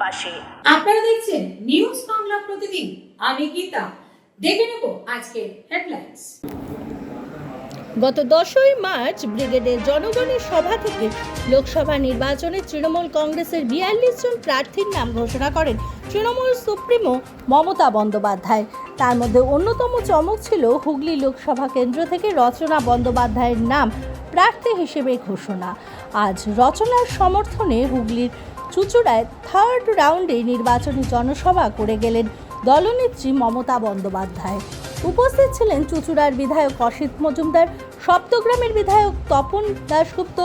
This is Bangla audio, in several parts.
পাশে। আপনারা দেখছেন নিউজ বাংলা প্রতিদিন, আমি গীতা। দেখে নেব আজকের হেডলাইন্স। গত 10ই মার্চ ব্রিগেডের জনগণের সভা থেকে লোকসভা নির্বাচনে তৃণমূল কংগ্রেসের 42 জন প্রার্থীর নাম ঘোষণা করেন তৃণমূল সুপ্রিমো মমতা বন্দ্যোপাধ্যায়। তার মধ্যে অন্যতম চমক ছিল হুগলি লোকসভা কেন্দ্র থেকে রচনা বন্দ্যোপাধ্যায়ের নাম প্রার্থী হিসেবে ঘোষণা। আজ রচনার সমর্থনে হুগলির চুঁচুড়ায় থার্ড রাউন্ডে নির্বাচনী জনসভা করে গেলেন দলনেত্রী মমতা বন্দ্যোপাধ্যায়। উপস্থিত ছিলেন চুঁচুড়ার বিধায়ক অসিত মজুমদার, সপ্তগ্রামের বিধায়ক তপন দাশগুপ্ত,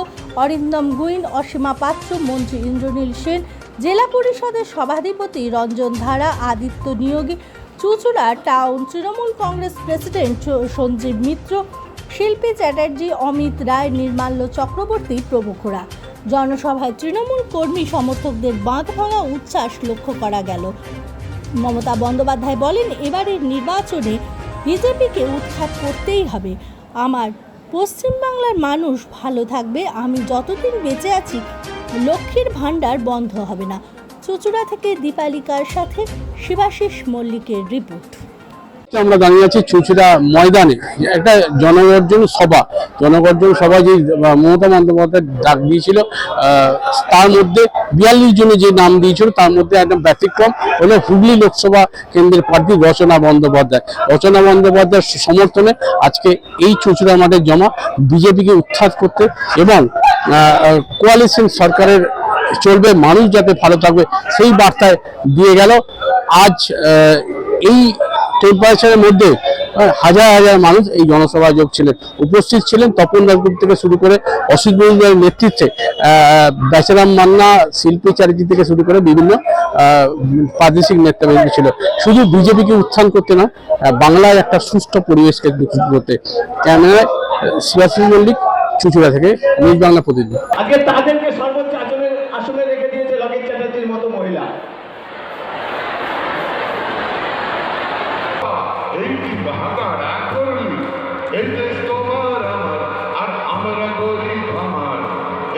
অরিন্দম গুইন, অসীমা পাত্র, মন্ত্রী ইন্দ্রনীল সেন, জেলা পরিষদের সভাধিপতি রঞ্জন ধারা, আদিত্য নিয়োগী, চুঁচুড়া টাউন তৃণমূল কংগ্রেস প্রেসিডেন্ট সঞ্জীব মিত্র, শিল্পী চ্যাটার্জি, অমিত রায়, নির্মাল্য চক্রবর্তী প্রমুখরা। জনসভায় তৃণমূল কর্মী সমর্থকদের বাঁধ ভাঙা উচ্ছ্বাস লক্ষ্য করা গেল। মমতা বন্দ্যোপাধ্যায় বলেন, এবারের নির্বাচনে বিজেপিকে উৎখাত করতেই হবে। আমার পশ্চিমবাংলার মানুষ ভালো থাকবে, আমি যতদিন বেঁচে আছি লক্ষ্মীর ভাণ্ডার বন্ধ হবে না। চুঁচুড়া থেকে দীপালিকার সাথে শিবাশিস মল্লিকের রিপোর্ট। আমরা দাঁড়িয়ে আছি চুঁচুড়া ময়দানে, একটা জনগর্জন সভা যে মমতা বন্দ্যোপাধ্যায় ডাক দিয়েছিল, তার মধ্যে 42 জনে যে নাম দিয়েছিল তার মধ্যে একটা ব্যতিক্রম হলো হুগলি লোকসভা কেন্দ্রের প্রার্থী রচনা বন্দ্যোপাধ্যায়ের সমর্থনে আজকে এই চুঁচুড়া মাঠে জমা বিজেপিকে উৎখাত করতে এবং কোয়ালিশন সরকারের চলবে, মানুষ যাতে ভালো থাকবে সেই বার্তায় দিয়ে গেল। আজ এই টেম্পারেচারের মধ্যে হাজার হাজার মানুষ এই জনসভায় উপস্থিত ছিলেন। তপন দাশগুপ্ত থেকে শুরু করে অসিত মজুমদারের নেতৃত্বে বেচারাম মান্না, শিল্পী চ্যাটার্জি থেকে শুরু করে বিভিন্ন প্রাদেশিক নেতৃবৃন্দ ছিল। শুধু বিজেপিকে উত্থান করতে না, বাংলায় একটা সুষ্ঠু পরিবেশকে বিকশিত করতে। ক্যামেরায় শিবাশিস মল্লিক, চুঁচুড়া থেকে নিউজ বাংলা প্রতিদিন। আজকে তাদেরকে সর্বোচ্চ আসনে রেখে দিয়েছে লগেজ চ্যাটার্জির মতো মহিলা। এই কি বাহাকারা করলি, এই দেশ তোমার আমার আর আমরা গরিব আমার,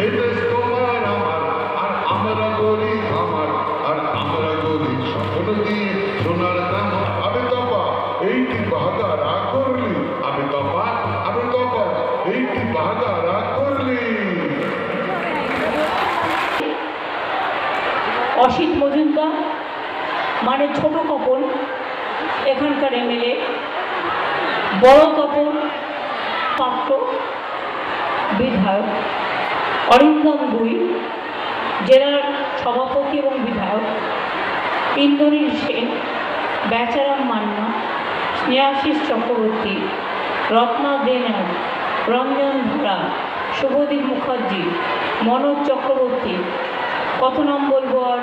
এই দেশ তোমার আমার আর আমরা গরিব আমার, আর আমরা গরিব স্বপ্ন দিয়ে সোনার দাম। আমি তপা এই কি বাহাকারা করলি, আমি তপা এই কি বাহাকারা করলি। অসিত মজুমদার মানে ছোট তপন এখানকার এমএলএ, বড় তপন পাত্র বিধায়ক, অরিন্দম গুইন জেলার সভাপতি এবং বিধায়ক, ইন্দ্রনীল সেন, বেচারাম মান্না, স্নেহাশিস চক্রবর্তী, রত্না দেনার, রঞ্জন ধারা, শুভদীপ মুখার্জি, মনোজ চক্রবর্তী, কত নাম বলবো আর,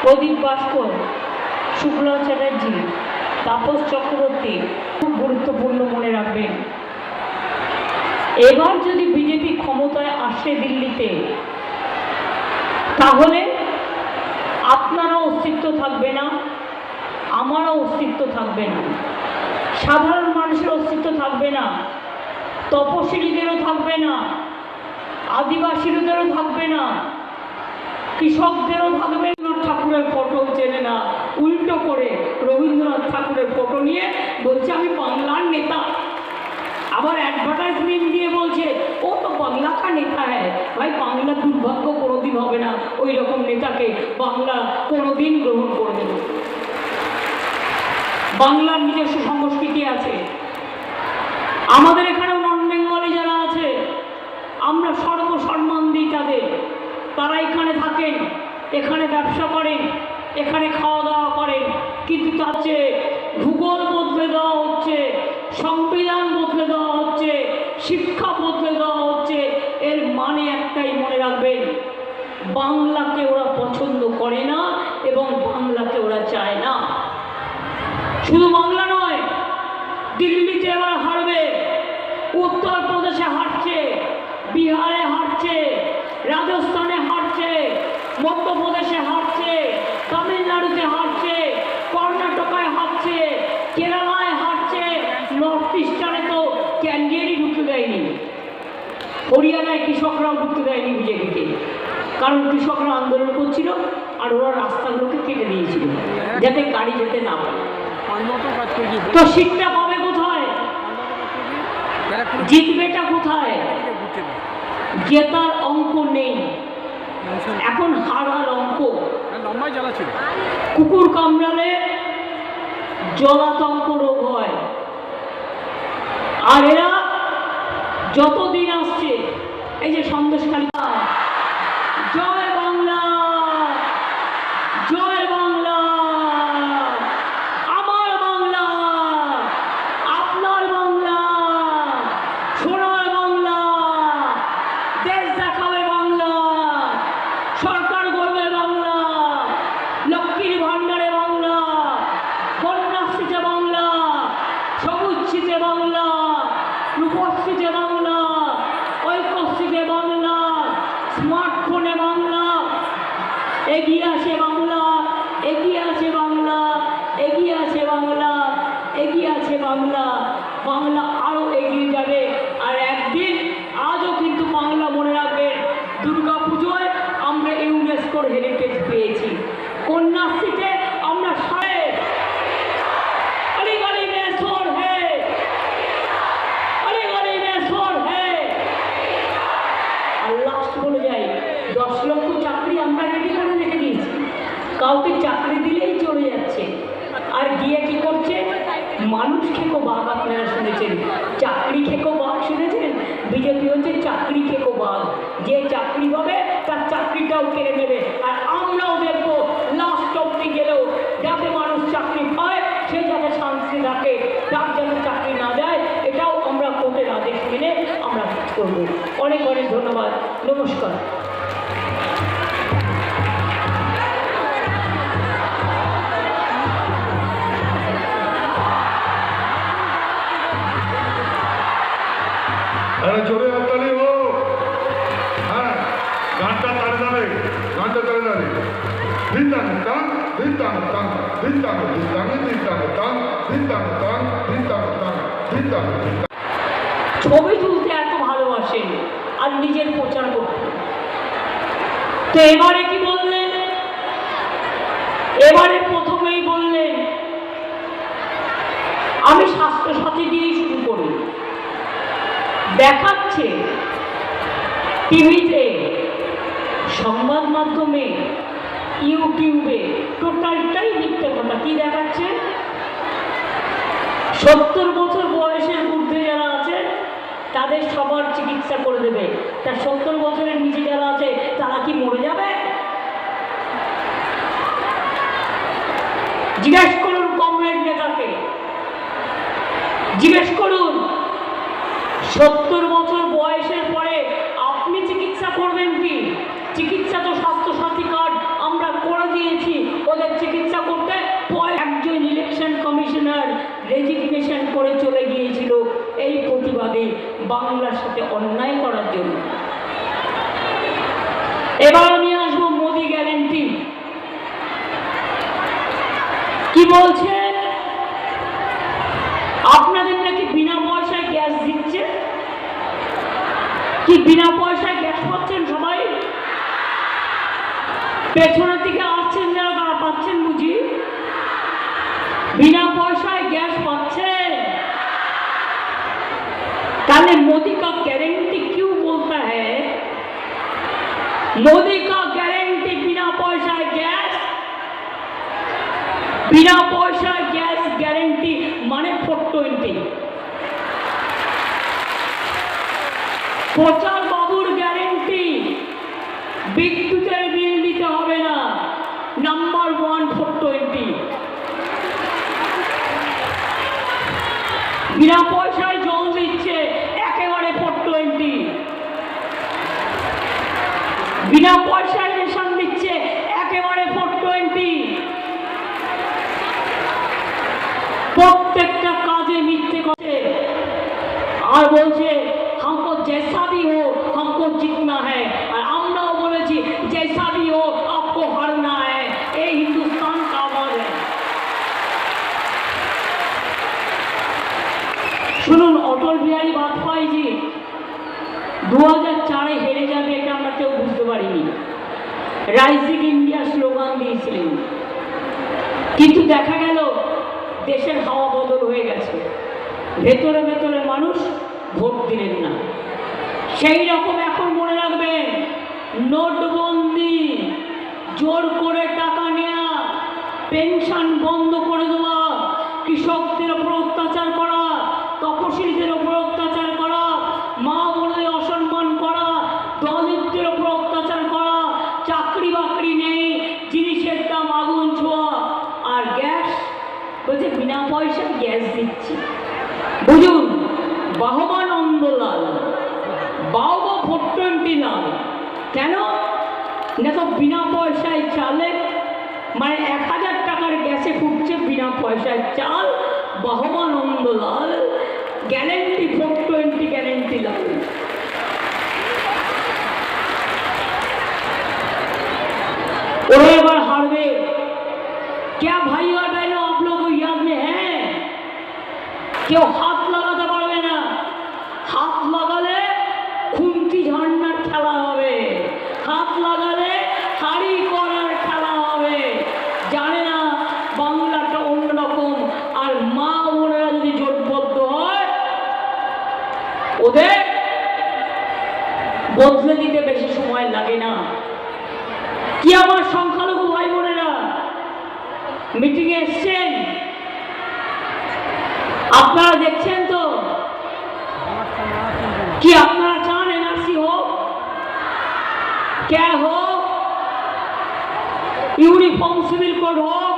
প্রদীপ ভাস্কর, শুক্লা চ্যাটার্জি, তাপস চক্রবর্তী। খুব গুরুত্বপূর্ণ মনে রাখবেন, এবার যদি বিজেপি ক্ষমতায় আসে দিল্লিতে, তাহলে আপনারও অস্তিত্ব থাকবে না, আমারও অস্তিত্ব থাকবে না, সাধারণ মানুষের অস্তিত্ব থাকবে না, তপশিলীদেরও থাকবে না, আদিবাসীদেরও থাকবে না, কৃষকদেরও থাকবে না। ঠাকুরের ফটো চেনে না, উল্টো করে রবীন্দ্রনাথ ঠাকুরের ফটো নিয়ে বলছে আমি বাংলার নেতা। আবার অ্যাডভার্টাইজমেন্ট দিয়ে বলছে ও তো বাংলা কা নেতা হ্যায়। ভাই, বাংলার দুর্ভাগ্য কোনোদিন হবে না, ওই রকম নেতাকে বাংলা কোনোদিন গ্রহণ করবে না। বাংলার নিজস্ব সংস্কৃতি আছে। আমাদের এখানেও নন বেঙ্গলি যারা আছে, আমরা সর্বসম্মান দিই তাদের। তারা এখানে থাকেন, এখানে ব্যবসা করেন, এখানে খাওয়া দাওয়া করেন, কিন্তু তাতে ভূগোল বদলে দেওয়া হচ্ছে, সংবিধান বদলে দেওয়া হচ্ছে, শিক্ষা বদলে দেওয়া হচ্ছে। এর মানে একটাই মনে রাখবেন, বাংলাকে ওরা পছন্দ করে না এবং বাংলাকে ওরা চায় না। শুধু বাংলা নয়, দিল্লিতে এবার হারবে, উত্তরপ্রদেশে হারছে, বিহারে হারছে, রাজস্থানে হারছে, মধ্যপ্রদেশে হারছে, তামিলনাড়ুতে হারছে, কর্ণাটকায় হারছে, কেরালায় হারছে, নর্থ ইস্টার্নে তো ক্যান্ডিডেটই ঢুকতে দেয়নি। হরিয়ানায় কৃষকরাও ঢুকতে দেয়নি বিজেপিকে, কারণ কৃষকরা আন্দোলন করছিল আর হাড়োয়া রাস্তাগুলোকে কেটে দিয়েছিল যাতে গাড়ি যেতে না পারে। তো সিটটা পাবে কোথায়? জিতবেটা কোথায়? জেতার অঙ্ক নেই, এখন হারার অঙ্ক। কুকুর কামড়ালে জলাতঙ্ক রোগ হয়, আর এরা যতদিন আসছে, এই যে সন্দেশখালী, জয় বাংলা, জয় বাংলা, আমার বাংলা, আপনার বাংলা, সোনার বাংলা, দেশ দেখাবে বাংলা, সরকার গড়বে বাংলা, লক্ষ্মীর ভাণ্ডারে বাংলা, কন্যাশ্রীতে বাংলা, সবুজশ্রীতে বাংলা, রূপশ্রীতে বাংলা, ঐক্যশ্রীতে বাংলা, স্মার্টফোনে বাংলা, এগিয়ে আসে বাংলা, এগিয়ে আসে বাংলা, এগিয়ে আসে বাংলা, এগিয়ে আছে বাংলা। বাংলা আরও এগিয়ে যাবে। আর একদিন, আজও কিন্তু বাংলা মনে রাখবে, দুর্গা পুজোয় আমরা ইউনেস্কোর হেরিটেজ পেয়েছি, কন্যাশ্রীতে আমরা বলে যাই 10 লক্ষ চাকরি আমরা রেডি করে রেখে দিয়েছি। কাউকে চাকরি দিলেই চলে যাচ্ছে, আর গিয়ে কি করছে? মানুষ খেকো বাঘ। আপনারা শুনেছেন চাকরি খেকো বাঘ, শুনেছেন? বিজেপি হচ্ছে চাকরি খেকো বাঘ, যে চাকরি পাবে তার চাকরিটাও কেড়ে নেবে। আর আমরাও দেখবো লাস্ট অব্দি গেলেও যাতে মানুষ চাকরি পায়, সে যাতে শান্তি থাকে, তার যেন চাকরি না দেয়, এটাও আমরা কোর্টের আদেশ মেনে আমরা কাজ করবো। অনেক অনেক ধন্যবাদ, নমস্কার। আরে জোরে হাততালি হোক। হ্যাঁ, গানটা তাড়ে যাবে, গানটা তাড়ে যাবে। দিতাং তাং, দিতাং তাং, দিতাং দিতাং, দিতাং তাং, দিতাং তাং, দিতাং তাং, দিতাং দিতাং। ছবি তুলতে এত ভালোবাসেন আর নিজের প্রচার করতে। তো এবারে কি বললেন? এবারে প্রথমেই বললেন আমি স্বাস্থ্যসাথী দিয়েই শুরু করি। দেখাচ্ছে টিভিতে, সংবাদ মাধ্যমে, ইউটিউবে, টোটালটাই মিথ্যে কথা। কি দেখাচ্ছে? 70 বছর বয়সের ঊর্ধ্বে যারা আছে তাদের সবার চিকিৎসা করে দেবে। তার 70 বছরের নিচে যারা আছে তারা কি মরে যাবে? জিজ্ঞেস করুন কমরেড নেতাকে, জিজ্ঞেস করুন 70 বছর বয়সের পরে আপনি চিকিৎসা করবেন কি? চিকিৎসা তো স্বাস্থ্যসাথী কার্ড আমরা করে দিয়েছি, ওদের চিকিৎসা করতে। একজন ইলেকশন কমিশনার রেজিগনেশন করে চলে গিয়েছিল এই প্রতিবাদে, বাংলার সাথে অন্যায় করার জন্য। এবার আমি আসবো মোদি গ্যারেন্টি। কি বলছে? আপনাদের নাকি বিনা পয়সায় গ্যাস দিচ্ছে। কি বিনা পয়সায় গ্যাস পাচ্ছেন সবাই? পেছনের দিকে আসছেন যারা, তারা পাচ্ছেন বুঝি? बिना पैसा गैस पाচ্ছে। ताले मोदी का गारंटी क्यों बोलता है? मोदी का गारंटी बिना पैसा गैस, बिना पैसा गैस गारंटी माने 420। প্রচার বাবুর গ্যারেন্টি বিদ্যুতের বিল দিতে হবে না, নাম্বার 1 420। বিনা পয়সায় জল দিচ্ছে একেবারে 420। বিনা পয়সায় রেশন দিচ্ছে একেবারে 420। প্রত্যেকটা কাজে মিথ্যে করে আর বলছে हमको जैसा भी हो हमको जीतना है। और আমরাও বলেছি जैसा भी हो आपको हारना है। ये हिंदुस्तान का आवाज है। শুনুন, অটল বিহারী বাজপেয়ী জি 2004-এ হেরে যাবে এটা আমরা কেউ বুঝতে পারিনি। রাইজিং ইন্ডিয়া স্লোগান দিয়েছিলেন, কিন্তু দেখা গেল দেশের হাওয়া বদল হয়ে গেছে, ভেতরে ভেতরে মানুষ ভোট দিলেন না। সেই রকম এখন মনে রাখবেন, নোটবন্দি, জোর করে টাকা নেওয়া, পেনশন বন্ধ করে দেওয়া, কৃষকদের ওপর অত্যাচার করা, তপশিলীদের ওপর অত্যাচার করা, মা বোনদের অসম্মান করা, দলিতদের ওপর অত্যাচার করা, চাকরি বাকরি নেই, জিনিসের দাম আগুন ছোঁয়া, আর গ্যাস বলছে বিনা পয়সায় গ্যাস দিচ্ছি। বুঝুন, বাহবা নন্দলাল, বাহবা 420 লাল, কেন না? তো বিনা পয়সায় চালে, মানে 1000 টাকার গ্যাসে ফুটছে বিনা পয়সায় চাল, বাহবা নন্দলাল, গ্যারেন্টি 420 গ্যারেন্টি লাল। ওরা এবার হারবে। क्या भाई और बहनों, आप लोग को याद में है? কেউ হাত লাগাতে পারবে না, হাত লাগালে খুন্তি ঝান্ডার খেলা হবে, হাত লাগালে হাড়ি করার খেলা হবে। জানে না বাংলাটা অন্যরকম, আর মা বোনেরা যদি জোটবদ্ধ হয় ওদের বদলে দিতে বেশি সময় লাগে না। কি আমার সংখ্যালঘু ভাই বোনেরা মিটিংয়ে এসছেন, আপনারা দেখছেন তো? কি আপনারা চান এনআরসি হোক, क्या হোক, ইউনিফর্ম সিভিল কোড হোক?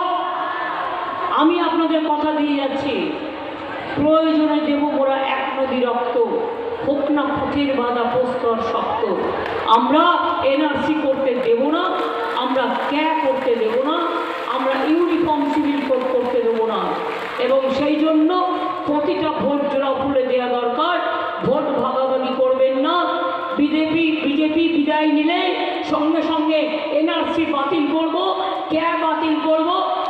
আমি আপনাদের কথা দিয়ে যাচ্ছি, প্রয়োজনে দেব মোরা এক নদী রক্ত, হোক না পথের বাধা প্রস্তর শক্ত। আমরা এনআরসি করতে দেব না, আমরা ক্যা করতে দেব না, আমরা ইউনিফর্ম সিভিল কোড করতে দেবো না। এবং সেই জন্য প্রতিটা ভোট জোড়া ফুলে দেওয়া দরকার, ভোট ভাগাভাগি করবেন না। বিজেপি বিদায় নিলে সঙ্গে সঙ্গে এনআরসি বাতিল করব, ক্যা বাতিল করব,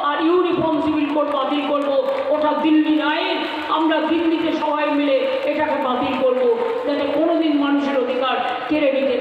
আর ইউনিফর্ম সিভিল কোড বাতিল করব। ওটা দিল্লির আইন, আমরা দিল্লিতে সবাই মিলে এটাকে বাতিল করব, যাতে কোনোদিন মানুষের অধিকার কেড়ে নিতে